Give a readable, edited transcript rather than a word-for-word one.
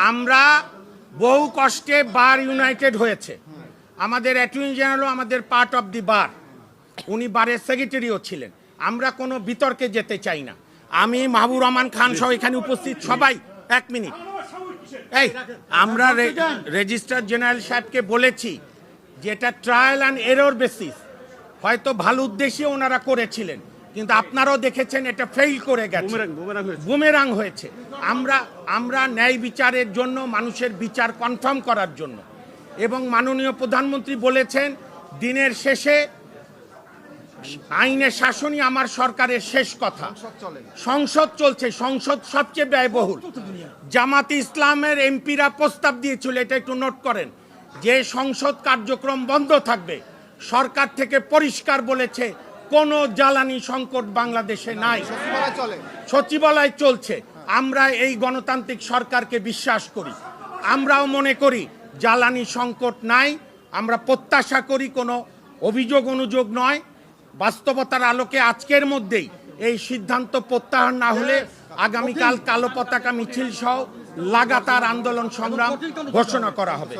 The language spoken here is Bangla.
আমরা বহু কষ্টে বার ইউনাইটেড হয়েছে। আমাদের অ্যাটর্নি জেনারেলও আমাদের পার্ট অফ দি বার, উনি বারের সেক্রেটারিও ছিলেন। আমরা কোনো বিতর্কে যেতে চাই না। আমি মাহবুব রহমান খান সহ এখানে উপস্থিত সবাই, এক মিনিট, এই আমরা রেজিস্ট্রার জেনারেল সাহেবকে বলেছি যে এটা ট্রায়াল অ্যান্ড এরর বেসিস, হয়তো ভালো উদ্দেশ্যে ওনারা করেছিলেন, কিন্তু আপনারাও দেখেছেন এটা ফেইল করে গেছে, বুমেরাং হয়েছে। আমরা ন্যায় বিচারের জন্য, মানুষের বিচার কনফার্ম করার জন্য, এবং মাননীয় প্রধানমন্ত্রী বলেছেন দিনের শেষে আইনের শাসনই আমার সরকারের শেষ কথা। সংসদ চলছে, সংসদ সবচেয়ে ব্যয়বহুল। জামাতে ইসলামের এমপিরা প্রস্তাব দিয়েছিল, এটা একটু নোট করেন, যে সংসদ কার্যক্রম বন্ধ থাকবে। সরকার থেকে পরিষ্কার বলেছে কোনো জ্বালানি সংকট বাংলাদেশে নাই, সচিবালয় চলছে। আমরা এই গণতান্ত্রিক সরকারকে বিশ্বাস করি, আমরাও মনে করি জ্বালানি সংকট নাই। আমরা প্রত্যাশা করি কোনো অভিযোগ অনুযোগ নয়, বাস্তবতার আলোকে আজকের মধ্যেই এই সিদ্ধান্ত প্রত্যাহার না হলে আগামীকাল কালো পতাকা মিছিল সহ লাগাতার আন্দোলন সংগ্রাম ঘোষণা করা হবে।